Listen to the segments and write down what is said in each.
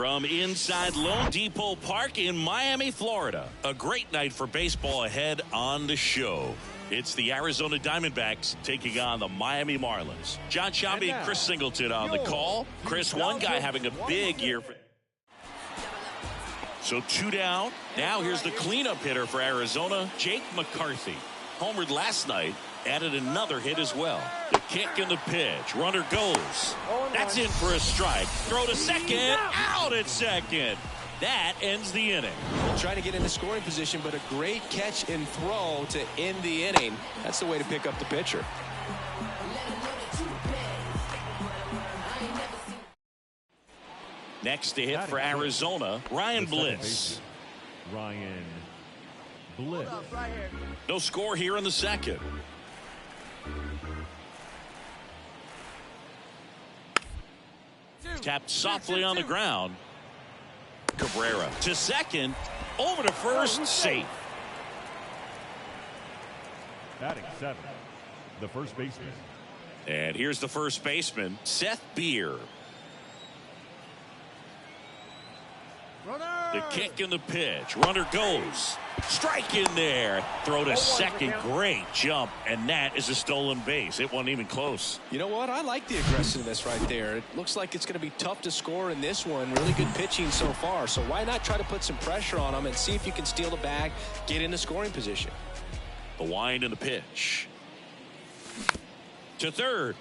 From inside Lone Depot Park in Miami, Florida, a great night for baseball ahead on the show. It's the Arizona Diamondbacks taking on the Miami Marlins. John Shambi and Chris Singleton on the call. Chris, one guy having a big year. So 2 down. Now here's the cleanup hitter for Arizona, Jake McCarthy. Homered last night, added another hit as well. The kick and the pitch. Runner goes. That's in for a strike. Throw to second. Out at second. That ends the inning. Trying to get into scoring position, but a great catch and throw to end the inning. That's the way to pick up the pitcher. Next to hit for Arizona, Ryan Bliss. Ryan Bliss. No score here in the second. Tapped softly on the ground. Cabrera to second. Over to first. Safe. Batting 7, the first baseman. And here's the first baseman, Seth Beer. The kick and the pitch. Runner goes. Strike in there. Throw to second. Great jump. And that is a stolen base. It wasn't even close. You know what? I like the aggressiveness right there. It looks like it's going to be tough to score in this one. Really good pitching so far. So why not try to put some pressure on them and see if you can steal the bag, get into scoring position. The wind and the pitch. To third.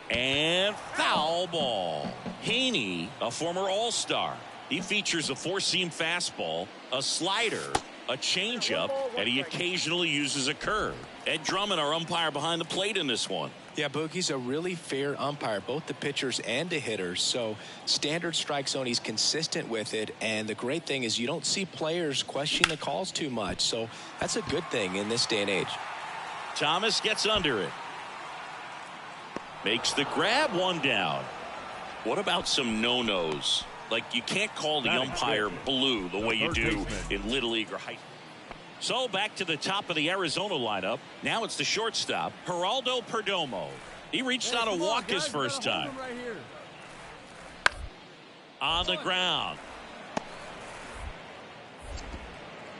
And foul ball. Haney, a former All-Star. He features a four-seam fastball, a slider, a changeup, and he occasionally uses a curve. Ed Drummond, our umpire behind the plate in this one. Yeah, Boog, he's a really fair umpire, both the pitchers and the hitters. So standard strike zone, he's consistent with it. And the great thing is you don't see players question the calls too much. So that's a good thing in this day and age. Thomas gets under it. Makes the grab, one down. What about some no-nos? Like, you can't call the umpire blue the way you do in Little League or high. So back to the top of the Arizona lineup. Now it's the shortstop, Geraldo Perdomo. He reached on a walk his first time. On the ground.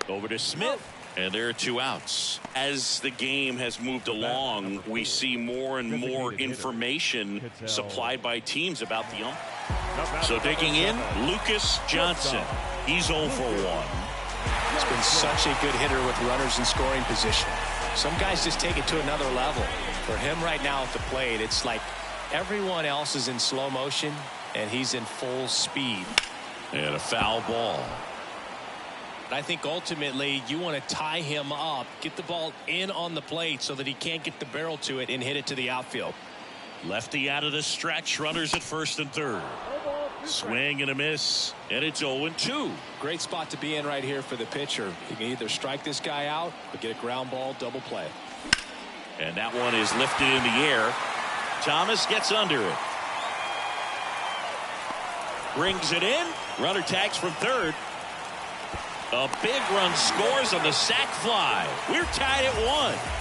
Over to Smith. And there are 2 outs. As the game has moved along, we see more and more information supplied by teams about the umpire. So digging in, Lucas Johnson. He's 0 for 1. He's been such a good hitter with runners in scoring position. Some guys just take it to another level. For him right now at the plate, it's like everyone else is in slow motion and he's in full speed. And a foul ball. I think ultimately you want to tie him up, get the ball in on the plate so that he can't get the barrel to it and hit it to the outfield. Lefty out of the stretch, runners at first and third. Swing and a miss, and it's 0-2. Great spot to be in right here for the pitcher. He can either strike this guy out or get a ground ball double play. And that one is lifted in the air. Thomas gets under it. Brings it in. Runner tags from third. A big run scores on the sac fly. We're tied at 1.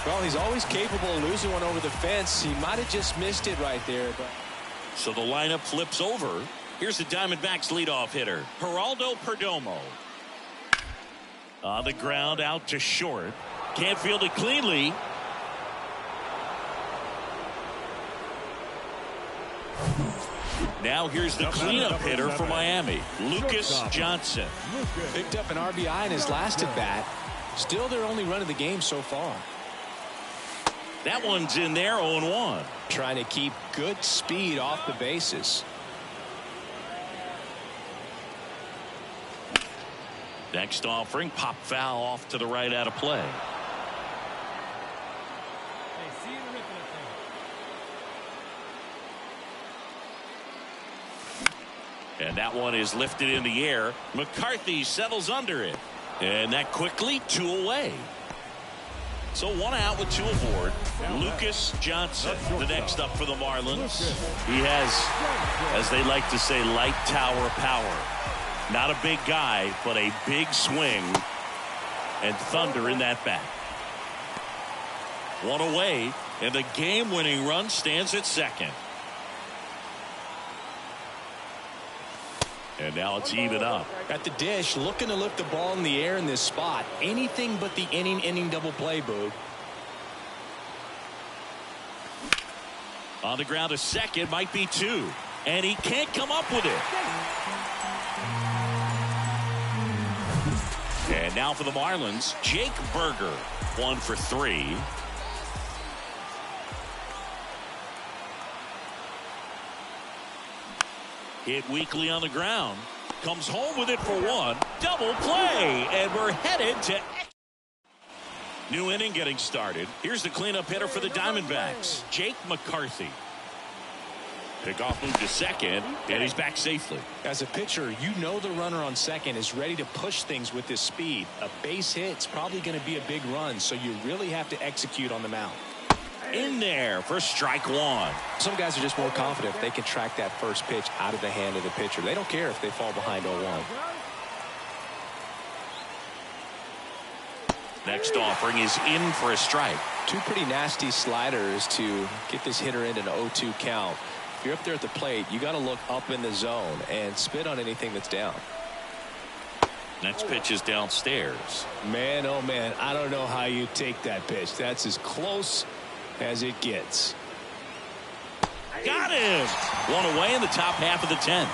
Well, he's always capable of losing one over the fence. He might have just missed it right there. But so the lineup flips over. Here's the Diamondbacks leadoff hitter, Geraldo Perdomo. On the ground, out to short. Can't field it cleanly. Now here's the cleanup hitter for Miami, Lucas Johnson. Picked up an RBI in his last at bat. Still their only run of the game so far. That one's in there, 0-1. Trying to keep good speed off the bases. Next offering, pop foul off to the right out of play. And that one is lifted in the air. McCarthy settles under it. And that quickly, 2 away. So 1 out with 2 aboard. Lucas Johnson, the next up for the Marlins. He has, as they like to say, light tower power. Not a big guy, but a big swing. And thunder in that bat. 1 away, and the game-winning run stands at second. And now it's even up. At the dish, looking to lift the ball in the air in this spot. Anything but the inning double play, Boog. On the ground to second, might be two. And he can't come up with it. And now for the Marlins, Jake Berger, 1 for 3. Hit weakly on the ground. Comes home with it for 1. Double play. And we're headed to new inning getting started. Here's the cleanup hitter for the Diamondbacks, Jake McCarthy. Pickoff move to second, and he's back safely. As a pitcher, you know the runner on second is ready to push things with his speed. A base hit's probably going to be a big run, so you really have to execute on the mound. In there for strike 1. Some guys are just more confident if they can track that first pitch out of the hand of the pitcher. They don't care if they fall behind 0-1. Next offering is in for a strike. Two pretty nasty sliders to get this hitter into an 0-2 count. If you're up there at the plate, you got to look up in the zone and spit on anything that's down. Next pitch is downstairs. Man, oh man, I don't know how you take that pitch. That's as close as it gets. Got him! One away in the top half of the 10th.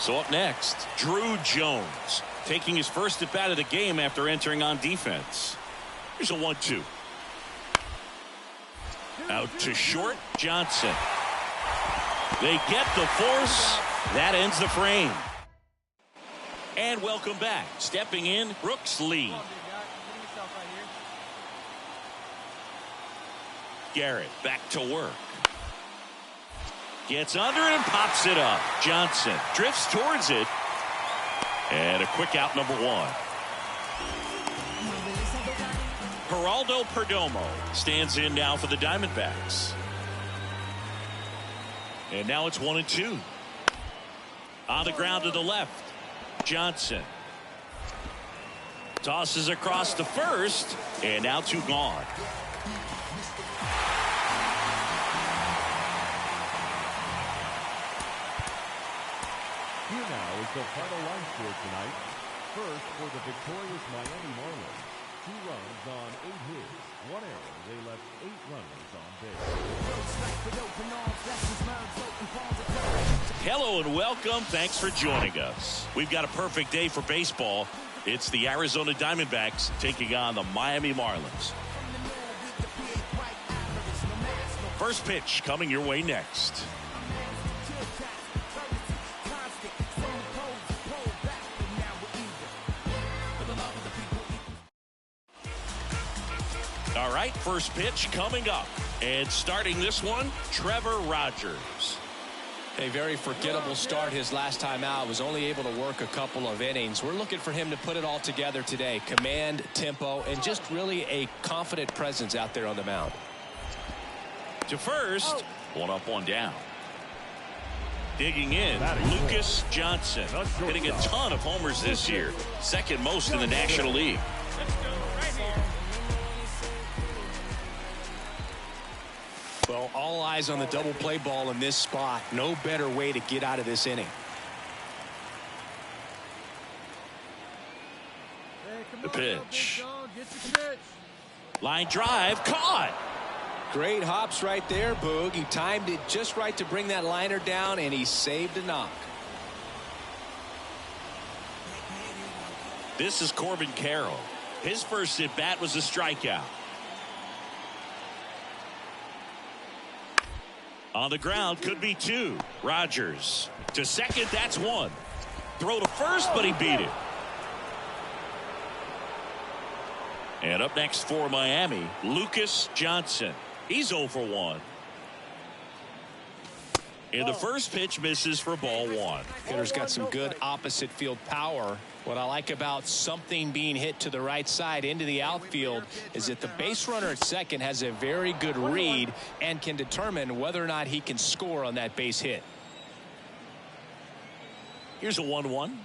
So up next, Drew Jones, taking his first at bat of the game after entering on defense. Here's a 1-2. Out to short, Johnson. They get the force. That ends the frame. And welcome back. Stepping in, Brooks Lee. Garrett back to work. Gets under it and pops it up. Johnson drifts towards it. And a quick out, number 1. Geraldo Perdomo stands in now for the Diamondbacks. And now it's 1-2. On the ground to the left, Johnson tosses across the first, and now 2 gone. Here now is the final line score tonight. First for the victorious Miami Marlins. 2 runs on 8 hits, 1 error. They left 8 runners on base. Hello and welcome. Thanks for joining us. We've got a perfect day for baseball. It's the Arizona Diamondbacks taking on the Miami Marlins. First pitch coming your way next. All right, first pitch coming up. And starting this one, Trevor Rogers. A very forgettable start his last time out. Was only able to work a couple of innings. We're looking for him to put it all together today. Command, tempo, and just really a confident presence out there on the mound. To first, 1 up, 1 down. Digging in, Lucas Johnson, hitting a ton of homers this year. Second most in the National League. Well, all eyes on the double play ball in this spot. No better way to get out of this inning. The pitch. Line drive, caught. Great hops right there, Boog. He timed it just right to bring that liner down, and he saved a knock. This is Corbin Carroll. His first at bat was a strikeout. On the ground, could be 2. Rogers to second, that's 1. Throw to first, but he beat it. And up next for Miami, Lucas Johnson. He's 0 for 1. And the first pitch misses for ball 1. Hitter's got some good opposite field power. What I like about something being hit to the right side into the outfield is that the base runner at second has a very good read and can determine whether or not he can score on that base hit. Here's a 1-1.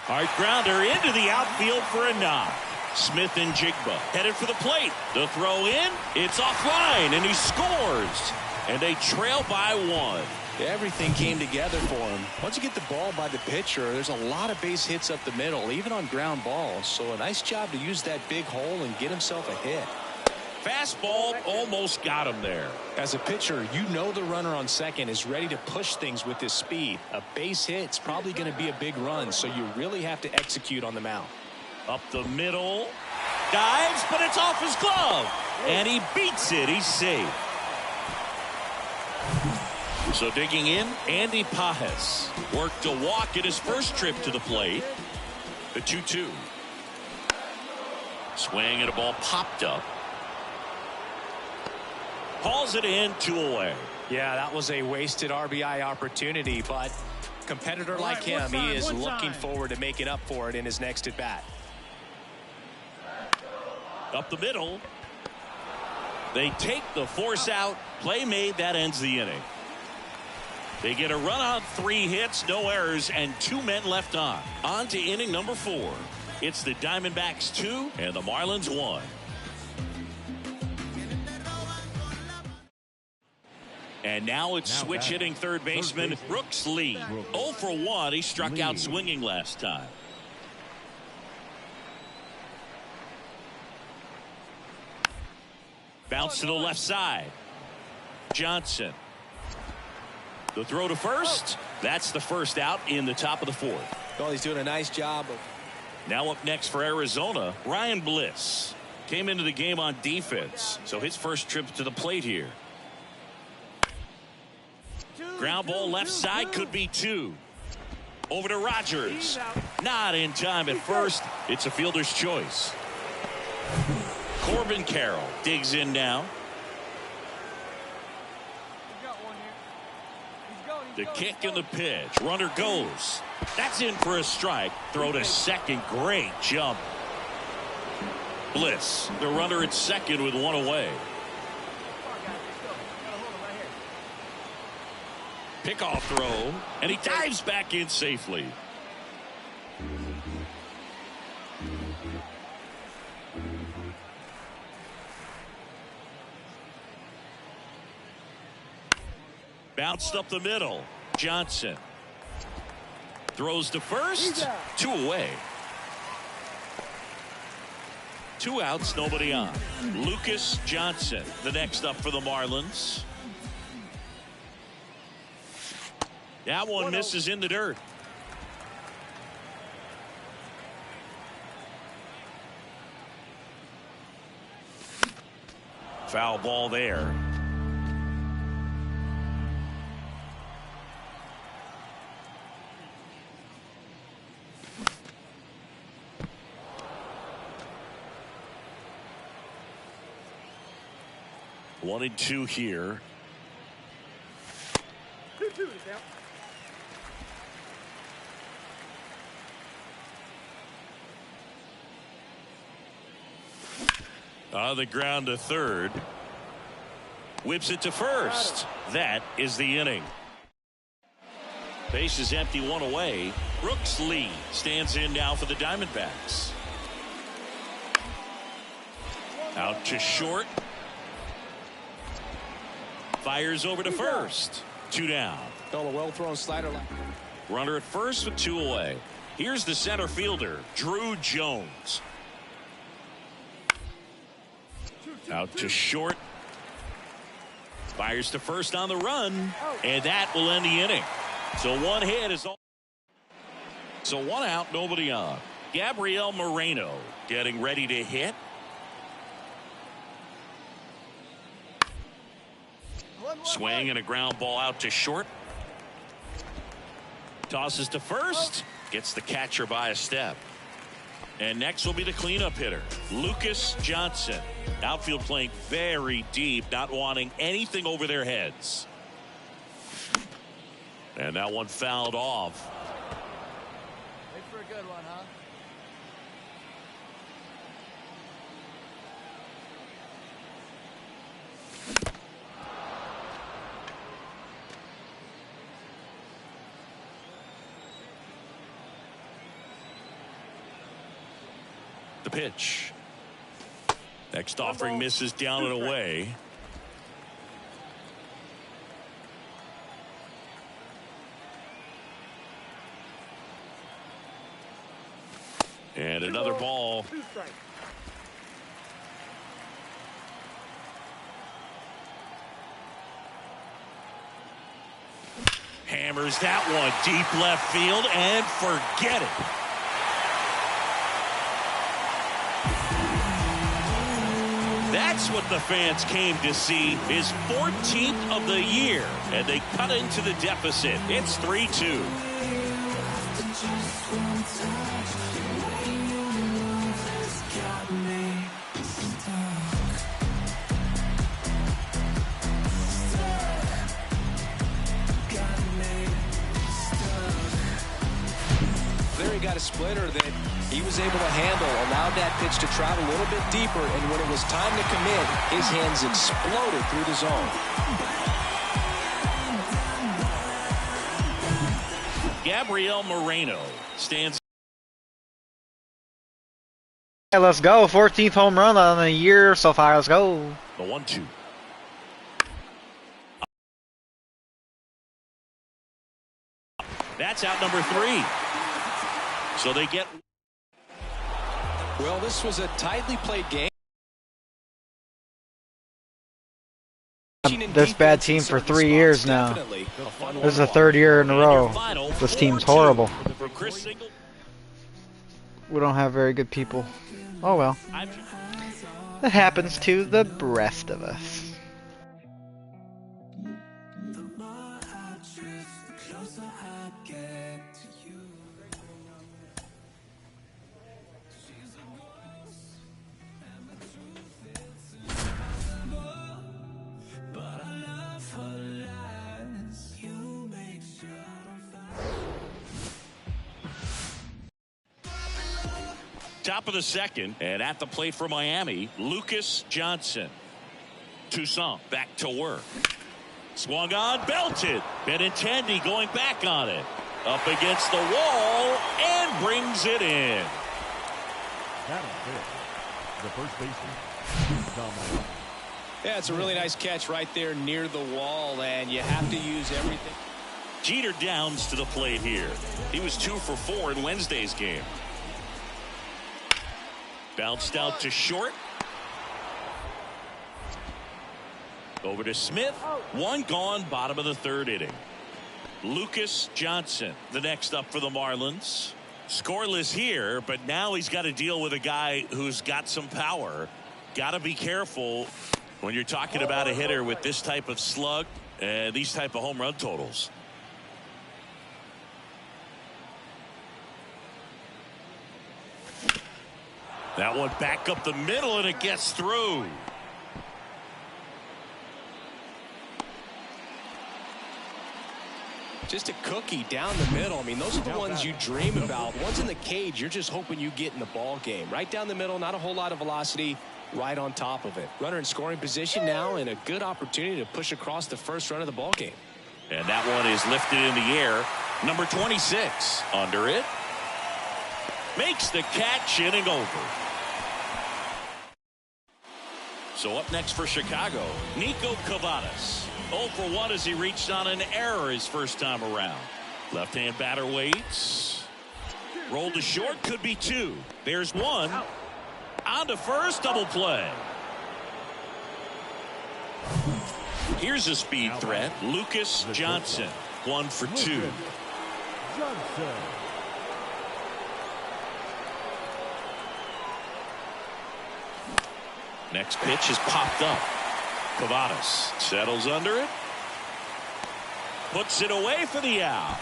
Hard grounder into the outfield for a knock. Smith and Jigba headed for the plate. The throw in, it's offline, and he scores. And they trail by 1. Everything came together for him. Once you get the ball by the pitcher, there's a lot of base hits up the middle, even on ground balls. So a nice job to use that big hole and get himself a hit. Fastball almost got him there. As a pitcher, you know the runner on second is ready to push things with his speed. A base hit's probably going to be a big run, so you really have to execute on the mound. Up the middle. Dives, but it's off his glove. And he beats it. He's safe. So digging in, Andy Pajes worked a walk at his first trip to the plate. The 2-2. Swing and a ball popped up. Hauls it in, 2 away. Yeah, that was a wasted RBI opportunity, but competitor like him, he is looking forward to making up for it in his next at bat. Up the middle. They take the force out. Play made. That ends the inning. They get a run on 3 hits, no errors, and 2 men left on. On to inning number 4. It's the Diamondbacks 2 and the Marlins 1. And now it's switch hitting third baseman Brooks Lee. 0 for 1. He struck out swinging last time. Bounce to the left side. Johnson. The throw to first. That's the first out in the top of the 4th. Well, he's doing a nice job of. Now up next for Arizona, Ryan Bliss. Came into the game on defense, so his first trip to the plate here. Ground ball left side, could be 2. Over to Rogers. Not in time at first. It's a fielder's choice. Corbin Carroll digs in now. The kick and the pitch. Runner goes. That's in for a strike. Throw to second. Great jump. Bliss, the runner at second with 1 away. Pickoff throw, and he dives back in safely. Bounced up the middle. Johnson throws to first. 2 away. 2 outs, nobody on. Lucas Johnson, the next up for the Marlins. That one misses in the dirt. Foul ball there. One and 2 here. 2-2 On the ground to third. Whips it to first. That is the inning. Base is empty, 1 away. Brooks Lee stands in now for the Diamondbacks. Out to short. Fires over to first. 2 down. A well-thrown slider. Runner at first with 2 away. Here's the center fielder, Drew Jones. Out to short. Fires to first on the run. And that will end the inning. So 1 hit is all. So 1 out, nobody on. Gabriel Moreno getting ready to hit. Swing and a ground ball out to short. Tosses to first. Gets the catcher by a step. And next will be the cleanup hitter, Lucas Johnson. Outfield playing very deep, not wanting anything over their heads. And that one fouled off. Wait for a good one, huh? The pitch. Next offering misses down and away. And another ball. Hammers that one deep left field and forget it. That's what the fans came to see. His 14th of the year, and they cut into the deficit. It's 3-2. He got a splitter that he was able to handle, allowed that pitch to travel a little bit deeper, and when it was time to commit, his hands exploded through the zone. Gabriel Moreno stands. Hey, let's go. 14th home run on the year so far. Let's go. The 1-2. That's out number 3. So they get. Well, this was a tightly played game. This bad team for 3 years now. This is the 3rd year in a row. This team's horrible. We don't have very good people. Oh well. That happens to the rest of us. Top of the second, and at the plate for Miami, Lucas Johnson. Toussaint back to work. Swung on, belted. Benintendi going back on it. Up against the wall, and brings it in. That'll fit. The first baseman. Yeah, it's a really nice catch right there near the wall, and you have to use everything. Jeter Downs to the plate here. He was 2 for 4 in Wednesday's game. Bounced out to short. Over to Smith. One gone, bottom of the 3rd inning. Lucas Johnson, the next up for the Marlins. Scoreless here, but now he's got to deal with a guy who's got some power. Got to be careful when you're talking about a hitter with this type of slug and these type of home run totals. That one back up the middle, and it gets through. Just a cookie down the middle. I mean, those are the ones you dream about. Ones in the cage, you're just hoping you get in the ball game. Right down the middle, not a whole lot of velocity, right on top of it. Runner in scoring position now, and a good opportunity to push across the first run of the ball game. And that one is lifted in the air. Number 26 under it. Makes the catch, inning over. So up next for Chicago, Nico Cavadas. 0 for 1 as he reached on an error his first time around. Left-hand batter waits. Rolled to short, could be 2. There's 1. On to first, double play. Here's a speed threat. Lucas Johnson, 1 for 2. Johnson. Next pitch is popped up. Cavadas settles under it. Puts it away for the out.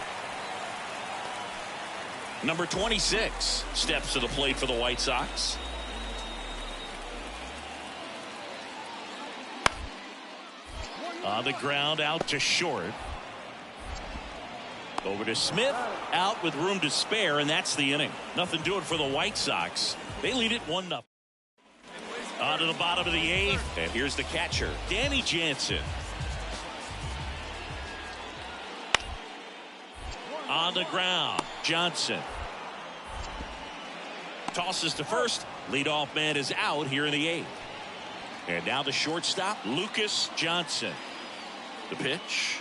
Number 26 steps to the plate for the White Sox. On the ground, out to short. Over to Smith, out with room to spare, and that's the inning. Nothing doing for the White Sox. They lead it 1-0. On to the bottom of the 8th, and here's the catcher, Danny Jansen. On the ground, Johnson. Tosses to first. Leadoff man is out here in the 8th. And now the shortstop, Lucas Johnson. The pitch.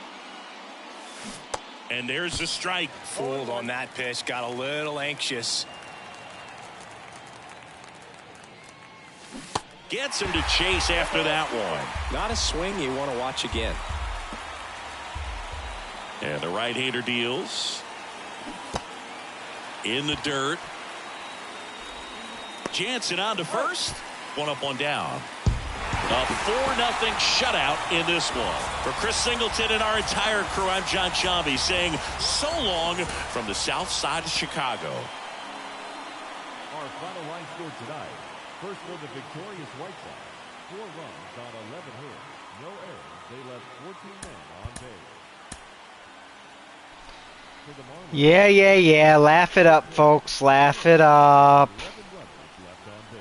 And there's the strike. Fooled on that pitch, got a little anxious. Gets him to chase after that one. Not a swing you want to watch again. And the right-hander deals. In the dirt. Jansen on to first. One up, one down. A 4-0 shutout in this one. For Chris Singleton and our entire crew, I'm John Chambi saying so long from the south side of Chicago. Our final line score tonight. First for the victorious White Sox. 4 runs on 11 hits. No errors. They left 14 men on base. For the Marlins, Yeah. Laugh it up, folks. Laugh it up. 11 runners left on base.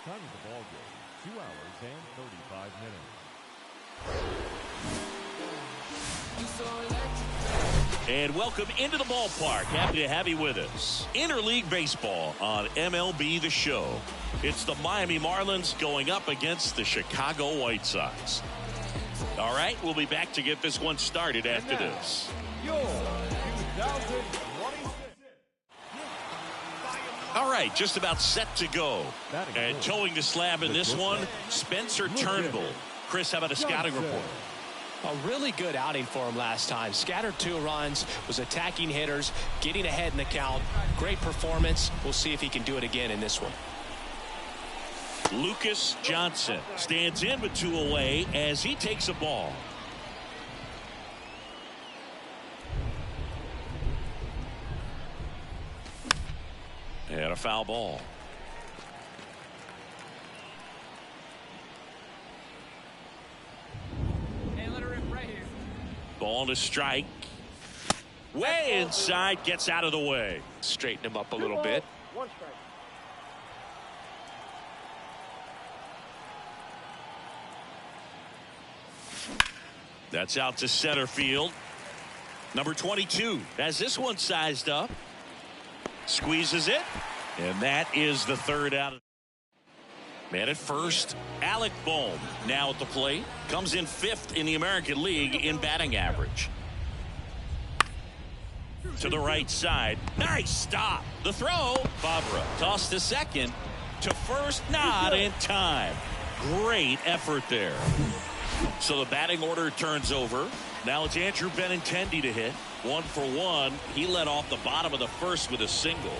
Time of the ball game, 2 hours and 35 minutes. And welcome into the ballpark. Happy to have you with us. Interleague Baseball on MLB The Show. It's the Miami Marlins going up against the Chicago White Sox. All right, we'll be back to get this one started after this. Your 2026. All right, just about set to go. And towing the slab in this one, Spencer Turnbull. Chris, how about a scouting report? A really good outing for him last time. Scattered 2 runs, was attacking hitters, getting ahead in the count. Great performance. We'll see if he can do it again in this one. Lucas Johnson stands in with 2 away as he takes a ball. And a foul ball. Hey, let her rip right here. Ball to strike. Way inside, gets out of the way. Straighten him up a little bit. 1 strike. That's out to center field. Number 22 has this one sized up. Squeezes it. And that is the 3rd out. Man at first, Alec Bohm now at the plate. Comes in 5th in the American League in batting average. To the right side. Nice stop. The throw. Fabra tossed to second. To first, not in time. Great effort there. So the batting order turns over. Now it's Andrew Benintendi to hit. 1 for 1. He led off the bottom of the 1st with a single.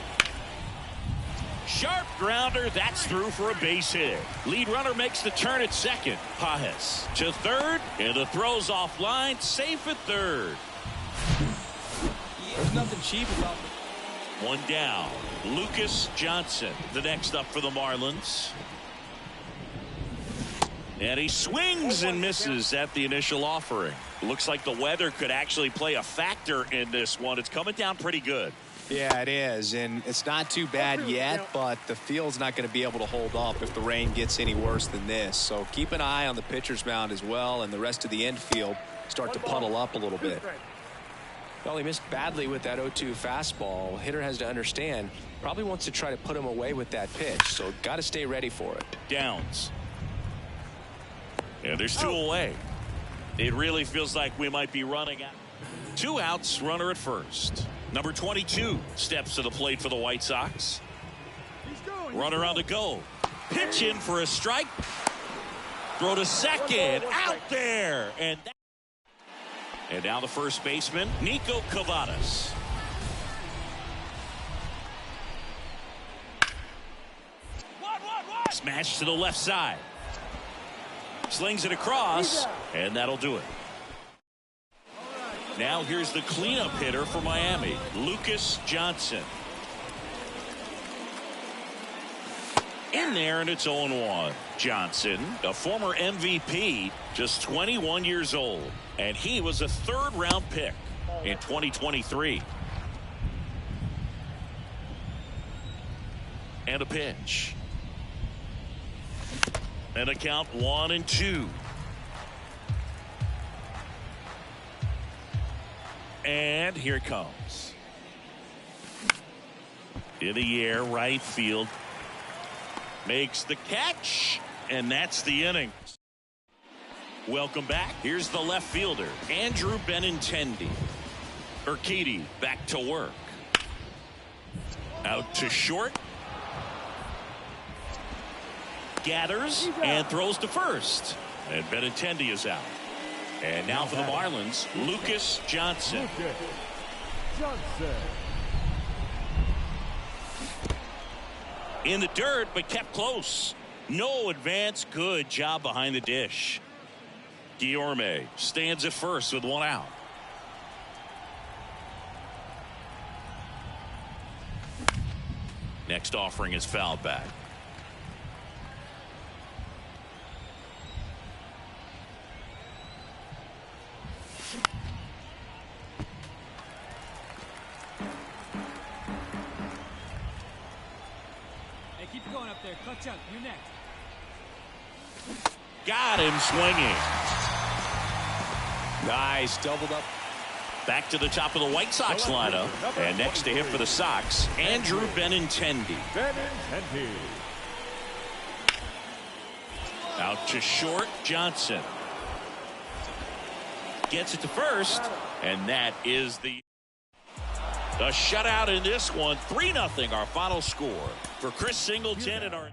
Sharp grounder. That's through for a base hit. Lead runner makes the turn at second. Pajes to third. And the throw's offline. Safe at third. There's nothing cheap about it. 1 down. Lucas Johnson, the next up for the Marlins. And he swings and misses at the initial offering. Looks like the weather could actually play a factor in this one. It's coming down pretty good. Yeah, it is, and it's not too bad yet, but the field's not going to be able to hold up if the rain gets any worse than this. So keep an eye on the pitcher's mound as well, and the rest of the infield start to puddle up a little bit. Well, he missed badly with that 0-2 fastball. Hitter has to understand, probably wants to try to put him away with that pitch, so got to stay ready for it. Downs. And there's 2 away. It really feels like we might be running out. 2 outs, runner at first. Number 22 steps to the plate for the White Sox. Runner on the go. Pitch in for a strike. Throw to second. Out there. And now the first baseman, Nico Cavadas. Smash to the left side. Slings it across, and that'll do it. Now here's the cleanup hitter for Miami, Lucas Johnson. In there, and it's 0-1. Johnson, a former MVP, just 21 years old, and he was a 3rd-round pick in 2023. And a pitch. And a count 1-2. And here it comes. In the air, right field. Makes the catch. And that's the inning. Welcome back. Here's the left fielder, Andrew Benintendi. Urquidy back to work. Out to short. gathers and throws to first. And Benintendi is out. And now for the Marlins, Lucas Johnson. In the dirt, but kept close. No advance. Good job behind the dish. Guillorme stands at first with one out. Next offering is fouled back. Hey, keep going up there. Clutch up. You're next. Got him swinging. Nice, doubled up. Back to the top of the White Sox lineup. And next to him for the Sox, Andrew Benintendi. Out to short, Johnson. Gets it to first. And that is the shutout in this one. 3-0 our final score for Chris Singleton and our...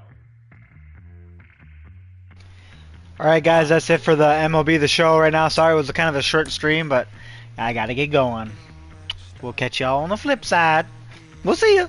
Alright guys, that's it for the MLB The Show right now. Sorry it was kind of a short stream, but I gotta get going. We'll catch y'all on the flip side. We'll see you.